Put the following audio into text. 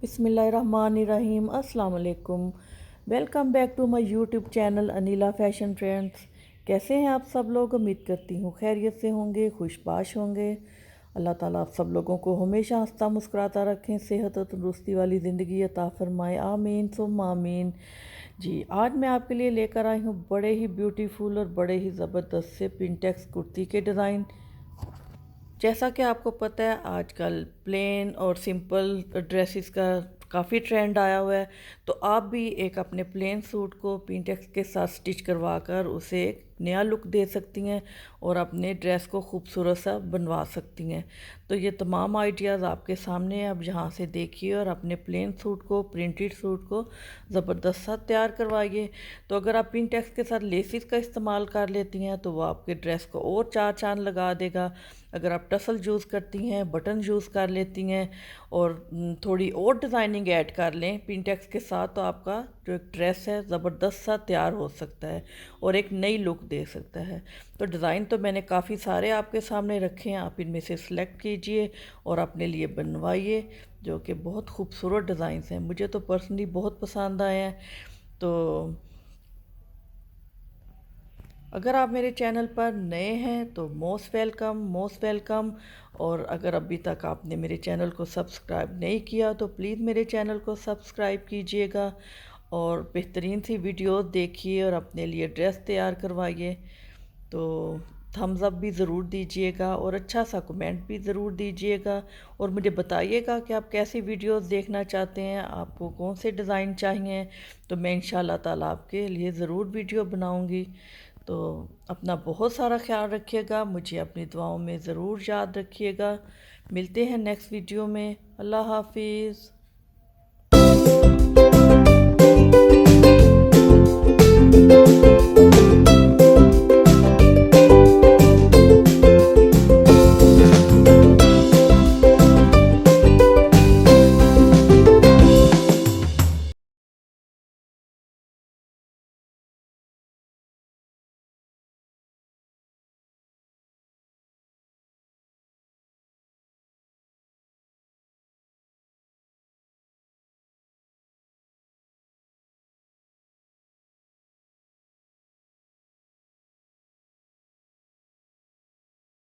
बिस्मिल्लाहिर्रहमानिर्रहीम अस्सलाम वालेकुम। Welcome back to my YouTube channel Anila fashion trends. कैसे हैं आप सब लोग? उम्मीद करती हूँ खैरियत से होंगे, खुशबाश होंगे। अल्लाह ताला आप सब लोगों को हमेशा हंसता मुस्कुराता रखें, सेहत और तंदुरुस्ती वाली ज़िंदगी अता फरमाए, आमीन सुम्मा आमीन। जी, आज मैं आपके लिए लेकर आई हूँ बड़े ही ब्यूटीफुल और बड़े ही ज़बरदस्त से प्रिंटेक्स कुर्ती के डिज़ाइन। जैसा कि आपको पता है आजकल प्लेन और सिंपल ड्रेसेस का काफ़ी ट्रेंड आया हुआ है, तो आप भी एक अपने प्लेन सूट को पिंटेक्स के साथ स्टिच करवा कर उसे एक नया लुक दे सकती हैं और अपने ड्रेस को खूबसूरत सा बनवा सकती हैं। तो ये तमाम आइडियाज़ आपके सामने हैं, अब यहाँ से देखिए और अपने प्लेन सूट को, प्रिंटेड सूट को ज़बरदस्त सा तैयार करवाइए। तो अगर आप पिंटेक्स के साथ लेसिस का इस्तेमाल कर लेती हैं तो वो आपके ड्रेस को और चार चांद लगा देगा। अगर आप टसल यूज़ करती हैं, बटन यूज़ कर लेती हैं और थोड़ी और डिज़ाइनिंग ऐड कर लें पिंटेक्स के साथ, तो आपका जो एक ड्रेस है ज़बरदस्त सा तैयार हो सकता है और एक नई लुक दे सकता है। तो डिज़ाइन तो मैंने काफ़ी सारे आपके सामने रखे हैं, आप इनमें से सिलेक्ट कीजिए और अपने लिए बनवाइए, जो कि बहुत खूबसूरत डिज़ाइंस हैं। मुझे तो पर्सनली बहुत पसंद आए हैं। तो अगर आप मेरे चैनल पर नए हैं तो मोस्ट वेलकम, मोस्ट वेलकम। और अगर अभी तक आपने मेरे चैनल को सब्सक्राइब नहीं किया तो प्लीज़ मेरे चैनल को सब्सक्राइब कीजिएगा और बेहतरीन सी वीडियोस देखिए और अपने लिए ड्रेस तैयार करवाइए। तो थम्स अप भी ज़रूर दीजिएगा और अच्छा सा कमेंट भी ज़रूर दीजिएगा और मुझे बताइएगा कि आप कैसी वीडियोस देखना चाहते हैं, आपको कौन से डिज़ाइन चाहिए। तो मैं इंशाल्लाह ताला आपके लिए ज़रूर वीडियो बनाऊंगी। तो अपना बहुत सारा ख्याल रखिएगा, मुझे अपनी दुआओं में ज़रूर याद रखिएगा। मिलते हैं नेक्स्ट वीडियो में। अल्लाह हाफिज़।